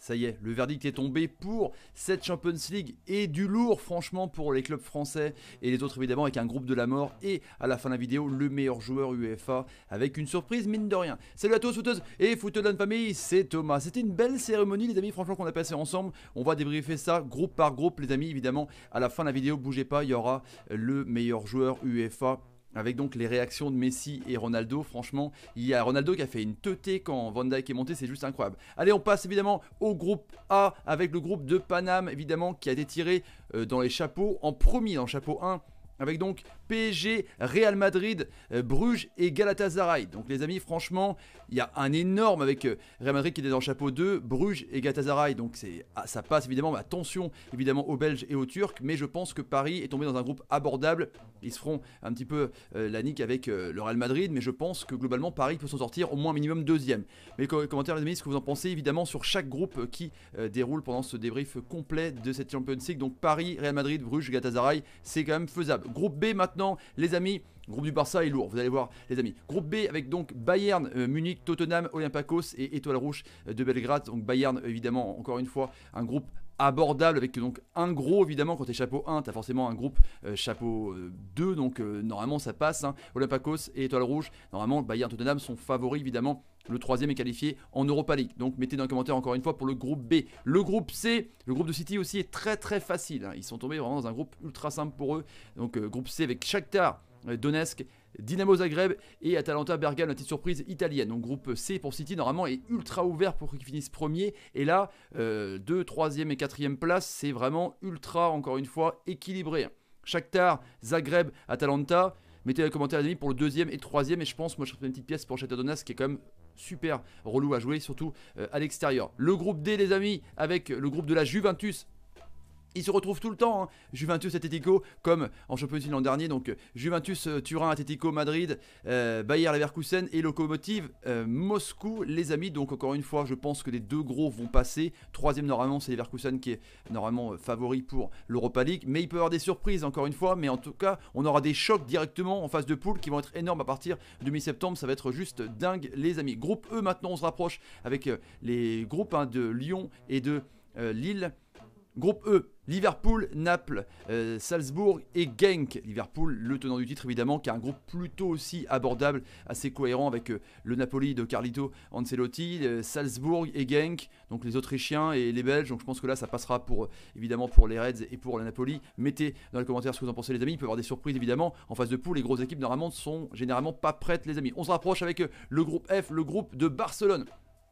Ça y est, le verdict est tombé pour cette Champions League et du lourd franchement pour les clubs français et les autres évidemment avec un groupe de la mort et à la fin de la vidéo le meilleur joueur UEFA avec une surprise mine de rien. Salut à tous footeuses et footeux de la famille, c'est Thomas. C'était une belle cérémonie les amis franchement qu'on a passé ensemble. On va débriefer ça groupe par groupe les amis évidemment. À la fin de la vidéo, bougez pas, il y aura le meilleur joueur UEFA. Avec donc les réactions de Messi et Ronaldo, franchement, il y a Ronaldo qui a fait une teutée quand Van Dijk est monté, c'est juste incroyable. Allez, on passe évidemment au groupe A avec le groupe de Paname, évidemment, qui a été tiré dans les chapeaux, en premier dans le chapeau 1. Avec donc PSG, Real Madrid, Bruges et Galatasaray. Donc les amis, franchement, il y a un énorme avec Real Madrid qui était dans le chapeau 2, Bruges et Galatasaray. Donc ça passe évidemment, mais attention évidemment aux Belges et aux Turcs. Mais je pense que Paris est tombé dans un groupe abordable. Ils se feront un petit peu la nique avec le Real Madrid. Mais je pense que globalement, Paris peut s'en sortir au moins minimum deuxième. Mais commentaires les amis, ce que vous en pensez évidemment sur chaque groupe qui déroule pendant ce débrief complet de cette Champions League. Donc Paris, Real Madrid, Bruges, Galatasaray, c'est quand même faisable. Groupe B maintenant, les amis. Groupe du Barça est lourd, vous allez voir les amis. Groupe B avec donc Bayern, Munich, Tottenham, Olympiakos et Étoile Rouge de Belgrade. Donc Bayern évidemment, encore une fois, un groupe abordable avec donc un gros évidemment quand t'es chapeau 1 t'as forcément un groupe chapeau 2 donc normalement ça passe hein. Olympiakos et Étoile Rouge, normalement Bayern Tottenham sont favoris évidemment. Le troisième est qualifié en Europa League. Donc mettez dans les commentaires encore une fois pour le groupe B. Le groupe C, le groupe de City aussi est très très facile hein. Ils sont tombés vraiment dans un groupe ultra simple pour eux. Donc groupe C avec Shakhtar Donetsk, Dynamo Zagreb et Atalanta Bergame, la petite surprise italienne. Donc groupe C pour City normalement est ultra ouvert pour qu'ils finissent premier. Et là, 2, 3e et 4e place, c'est vraiment ultra encore une fois équilibré. Shakhtar, Zagreb, Atalanta. Mettez dans les commentaires les amis pour le deuxième et troisième. Et je pense, moi je ferai une petite pièce pour Shakhtar Donetsk qui est quand même super relou à jouer, surtout à l'extérieur. Le groupe D les amis, avec le groupe de la Juventus. Ils se retrouvent tout le temps, hein. Juventus Atletico comme en Champions League l'an dernier. Donc Juventus Turin, Atletico Madrid, Bayer Leverkusen et Lokomotiv Moscou les amis. Donc encore une fois je pense que les deux gros vont passer. Troisième normalement c'est Leverkusen qui est normalement favori pour l'Europa League. Mais il peut y avoir des surprises encore une fois. Mais en tout cas on aura des chocs directement en phase de poule qui vont être énormes à partir de mi-septembre. Ça va être juste dingue les amis. Groupe E maintenant on se rapproche avec les groupes hein, de Lyon et de Lille. Groupe E, Liverpool, Naples, Salzbourg et Genk. Liverpool, le tenant du titre évidemment, qui a un groupe plutôt aussi abordable, assez cohérent avec le Napoli de Carlito Ancelotti, Salzbourg et Genk, donc les Autrichiens et les Belges. Donc je pense que là ça passera pour évidemment pour les Reds et pour le Napoli. Mettez dans les commentaires ce que vous en pensez les amis. Il peut y avoir des surprises évidemment. En phase de poule, les grosses équipes normalement sont généralement pas prêtes les amis. On se rapproche avec le groupe F, le groupe de Barcelone.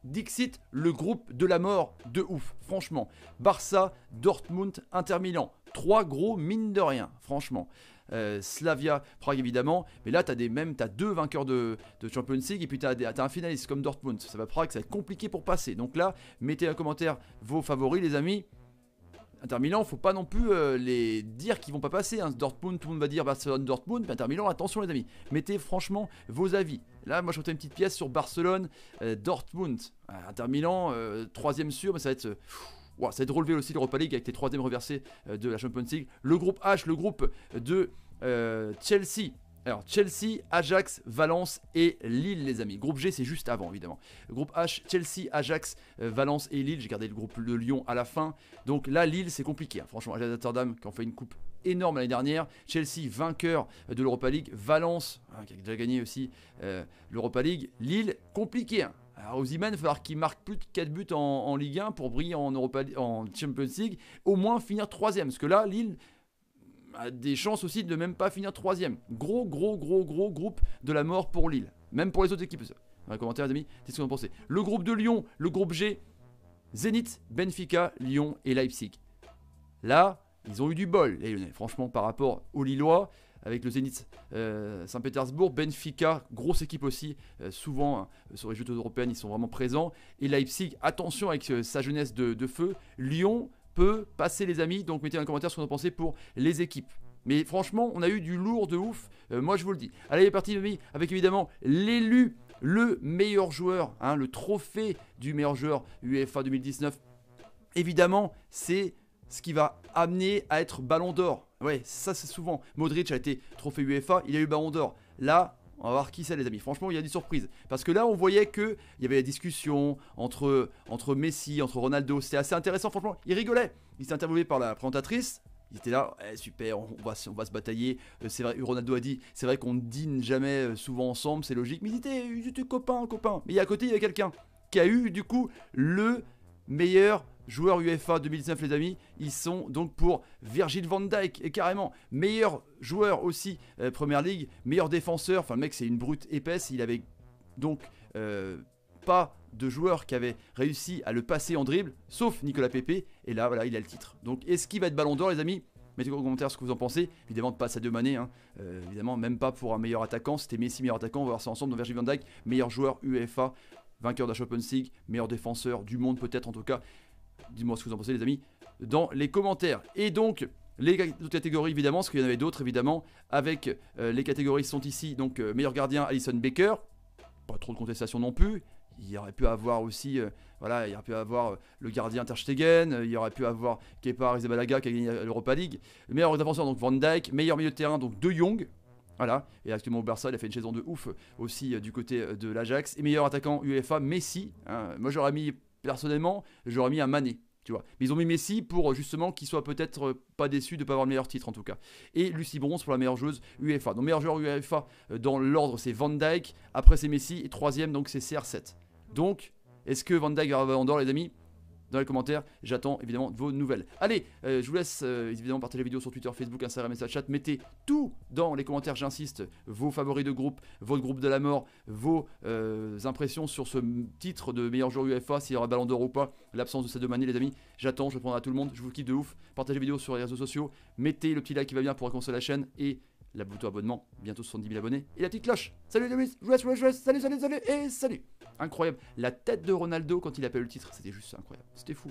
Dixit, le groupe de la mort de ouf, franchement. Barça, Dortmund, Inter Milan. Trois gros mine de rien, franchement. Slavia, Prague évidemment. Mais là, t'as deux vainqueurs de Champions League et puis t'as un finaliste comme Dortmund. Ça va Prague, ça va être compliqué pour passer. Donc là, mettez en commentaire vos favoris les amis. Inter Milan, faut pas non plus les dire qu'ils vont pas passer. Hein. Dortmund, tout le monde va dire Barcelone, Dortmund. Mais Inter Milan, attention les amis. Mettez franchement vos avis. Là, moi, je vais une petite pièce sur Barcelone, Dortmund. Inter Milan, troisième sûr, mais ça va être. Ça va être relevé aussi l'Europa League avec les troisièmes reversés de la Champions League. Le groupe H, le groupe de Chelsea. Alors Chelsea, Ajax, Valence et Lille les amis. Groupe G c'est juste avant évidemment. Groupe H, Chelsea, Ajax, Valence et Lille. J'ai gardé le groupe de Lyon à la fin. Donc là Lille c'est compliqué. Hein. Franchement Ajax Amsterdam qui ont fait une coupe énorme l'année dernière. Chelsea vainqueur de l'Europa League. Valence qui a déjà gagné aussi l'Europa League. Lille compliqué. Hein. Alors Osimhen, il va falloir qu'il marque plus de 4 buts en Ligue 1 pour briller en Champions League. Au moins finir troisième. Parce que là Lille a des chances aussi de même pas finir troisième. Gros groupe de la mort pour Lille. Même pour les autres équipes. Dans les commentaires les amis, c'est ce que vous en pensez. Le groupe de Lyon, le groupe G, Zénith, Benfica, Lyon et Leipzig. Là, ils ont eu du bol, les Lyonnais. Franchement, par rapport aux Lillois, avec le Zénith Saint-Pétersbourg, Benfica, grosse équipe aussi, souvent hein, sur les jeux européennes, ils sont vraiment présents. Et Leipzig, attention avec sa jeunesse de feu. Lyon peut passer les amis, donc mettez dans les commentaires ce que vous en pensez pour les équipes. Mais franchement, on a eu du lourd de ouf, moi je vous le dis. Allez, il est parti les amis, avec évidemment l'élu, le meilleur joueur, hein, le trophée du meilleur joueur UEFA 2019. Évidemment, c'est ce qui va amener à être Ballon d'Or. Ouais, ça c'est souvent. Modric a été trophée UEFA, il a eu Ballon d'Or. Là, On va voir qui c'est les amis. Franchement, il y a des surprises. Parce que là, on voyait qu'il y avait des discussions entre Messi, entre Ronaldo. C'était assez intéressant, franchement. Ils rigolaient. Ils étaient interviewés par la présentatrice. Ils étaient là, super, on va se batailler. C'est vrai, Ronaldo a dit, c'est vrai qu'on dîne jamais souvent ensemble, c'est logique. Mais ils étaient copains. Mais à côté, il y avait quelqu'un qui a eu, du coup, le meilleur joueur UEFA 2019 les amis. Ils sont donc pour Virgil van Dijk. Et carrément, meilleur joueur aussi Première Ligue, meilleur défenseur. Enfin le mec c'est une brute épaisse. Il avait donc pas de joueur qui avait réussi à le passer en dribble, sauf Nicolas Pepe. Et là voilà, il a le titre. Donc est-ce qu'il va être Ballon d'Or les amis? Mettez en commentaire ce que vous en pensez. Évidemment pas Sadio Mané, hein. Évidemment même pas pour un meilleur attaquant. C'était Messi meilleur attaquant, on va voir ça ensemble. Donc Virgil van Dijk, meilleur joueur UEFA, vainqueur de la Champions League, meilleur défenseur du monde peut-être en tout cas. Dis-moi ce que vous en pensez les amis dans les commentaires. Et donc les autres catégories évidemment, parce qu'il y en avait d'autres évidemment, avec les catégories sont ici, donc meilleur gardien Alisson Becker, pas trop de contestation non plus. Il y aurait pu avoir aussi, voilà, il y aurait pu avoir le gardien Ter Stegen, il y aurait pu avoir Kepa Arrizabalaga qui a gagné l'Europa League. Le meilleur défenseur donc Van Dijk, meilleur milieu de terrain donc De Jong. Voilà, et actuellement au Barça, il a fait une saison de ouf aussi du côté de l'Ajax. Et meilleur attaquant UEFA, Messi. Hein. Moi j'aurais mis, personnellement, j'aurais mis un Mané. Tu vois. Mais ils ont mis Messi pour justement qu'il soit peut-être pas déçu de ne pas avoir le meilleur titre en tout cas. Et Lucy Bronze pour la meilleure joueuse UEFA. Donc meilleur joueur UEFA dans l'ordre c'est Van Dijk, après c'est Messi et troisième donc c'est CR7. Donc est-ce que Van Dijk va avoir Ballon d'Or les amis? Dans les commentaires, j'attends évidemment vos nouvelles. Allez, je vous laisse évidemment partager la vidéo sur Twitter, Facebook, Instagram et Snapchat. Mettez tout dans les commentaires, j'insiste. Vos favoris de groupe, votre groupe de la mort, vos impressions sur ce titre de meilleur joueur UEFA, s'il y aura Ballon d'Or ou pas, l'absence de Sadio Mané les amis. J'attends, je répondrai à tout le monde, je vous kiffe de ouf. Partagez la vidéo sur les réseaux sociaux, mettez le petit like qui va bien pour récompenser la chaîne et la bouton abonnement, bientôt 70 000 abonnés et la petite cloche. Salut les amis, je vous laisse, salut et salut. Incroyable, la tête de Ronaldo quand il appelle le titre, c'était juste incroyable, c'était fou.